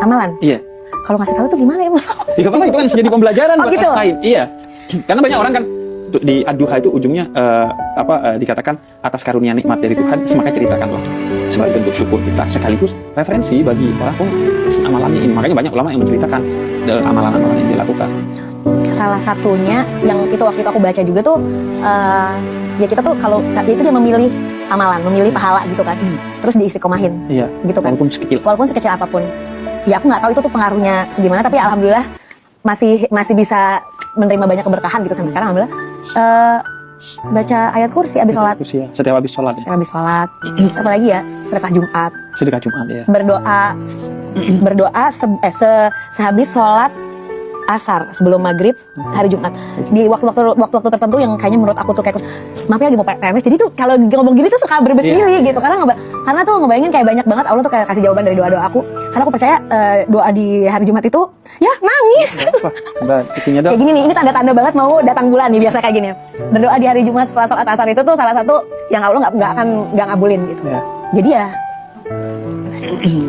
amalan. Iya. Kalau ngasih tahu tuh gimana ya? Ya, apa-apa, itu kan jadi pembelajaran buat gitu? orang lain. Iya. Karena banyak orang kan di ad-duha itu ujungnya dikatakan atas karunia nikmat dari Tuhan, maka ceritakanlah sebagai bentuk syukur kita, sekaligus referensi bagi orang amalannya ini. Makanya banyak ulama yang menceritakan amalan-amalan yang dilakukan. Salah satunya yang itu waktu itu aku baca juga tuh, ya kita tuh kalau ya itu dia memilih amalan, memilih pahala gitu kan, terus diistiqomahin, Iya. gitu kan. Walaupun sekecil apapun. Ya aku nggak tahu itu tuh pengaruhnya segimana, tapi alhamdulillah masih bisa menerima banyak keberkahan gitu sampai sekarang. Alhamdulillah. Baca ayat kursi abis sholat. Kursi ya, setiap habis sholat ya. Habis sholat. Apa lagi ya? Sedekah Jumat. Sedekah Jumat ya. Berdoa sehabis sholat asar sebelum maghrib hari Jumat di waktu-waktu tertentu yang kayaknya menurut aku tuh kayak maaf ya lagi mau PMS, jadi tuh kalau ngomong gini tuh suka berbesili gitu karena tuh ngebayangin kayak banyak banget Allah tuh kayak kasih jawaban dari doa-doa aku, karena aku percaya doa di hari Jumat itu ya nangis. Kayak gini nih, ini tanda-tanda banget mau datang bulan nih biasa kayak gini. Berdoa di hari Jumat setelah sholat asar itu tuh salah satu yang Allah nggak ngabulin gitu. Jadi ya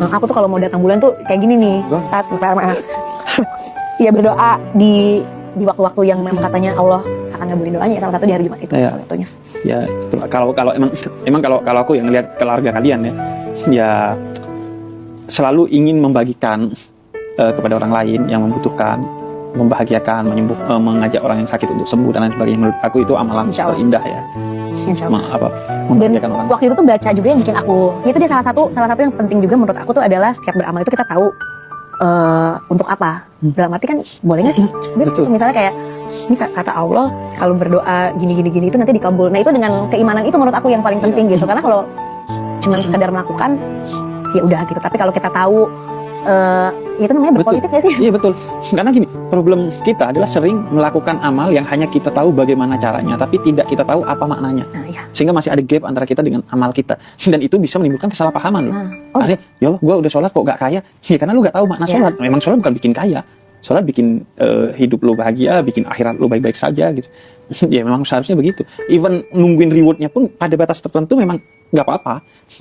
aku tuh kalau mau datang bulan tuh kayak gini nih saat PMS. Iya, berdoa di waktu-waktu yang memang katanya Allah akan ngabulin doanya, salah satu di hari Jumat itu. Ya, ya kalau emang kalau aku yang ngelihat keluarga kalian ya selalu ingin membagikan kepada orang lain yang membutuhkan, membahagiakan, mengajak orang yang sakit untuk sembuh dan lain sebagainya. Menurut aku itu amalan terindah ya. Insya Allah. Membahagiakan orang. Waktu itu tuh baca juga yang bikin aku, itu dia salah satu yang penting juga menurut aku tuh adalah setiap beramal itu kita tahu untuk apa. Dalam arti kan boleh nggak sih? Betul. Misalnya kayak ini kata Allah kalau berdoa gini itu nanti dikabul. Nah itu dengan keimanan itu menurut aku yang paling penting gitu. Karena kalau cuma sekedar melakukan ya udah gitu. Tapi kalau kita tahu itu namanya berpolitik nggak sih? Iya betul. Karena gini, problem kita adalah sering melakukan amal yang hanya kita tahu bagaimana caranya, tapi tidak kita tahu apa maknanya. Sehingga masih ada gap antara kita dengan amal kita, dan itu bisa menimbulkan kesalahpahaman loh. Artinya, ya Allah, gue udah sholat kok gak kaya? Ya karena lu gak tahu makna sholat. Memang sholat bukan bikin kaya. Sholat bikin hidup lu bahagia, bikin akhirat lu baik-baik saja gitu. Ya memang seharusnya begitu. Even nungguin rewardnya pun pada batas tertentu memang nggak apa-apa.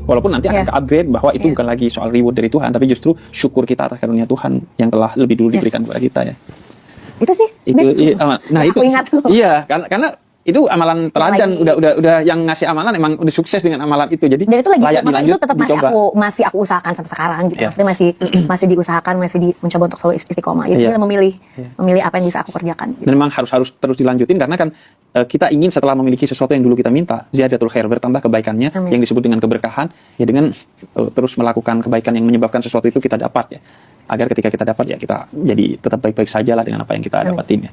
Walaupun nanti akan ke-upgrade bahwa itu bukan lagi soal reward dari Tuhan, tapi justru syukur kita atas karunia Tuhan yang telah lebih dulu diberikan kepada kita ya. Itu sih. Nah itu. Aku ingat tuh. Iya, karena itu amalan teladan, udah yang ngasih amalan emang udah sukses dengan amalan itu. Jadi dan itu layak dilanjut, itu tetap masih aku usahakan sampai sekarang gitu. Maksudnya masih diusahakan, mencoba untuk selalu istiqomah. Itu memilih apa yang bisa aku kerjakan gitu. Dan memang harus terus dilanjutin karena kan kita ingin setelah memiliki sesuatu yang dulu kita minta, ziyadatul khair, bertambah kebaikannya. Amin. Yang disebut dengan keberkahan ya dengan terus melakukan kebaikan yang menyebabkan sesuatu itu kita dapat ya. Agar ketika kita dapat ya kita jadi tetap baik-baik saja lah dengan apa yang kita dapatin ya.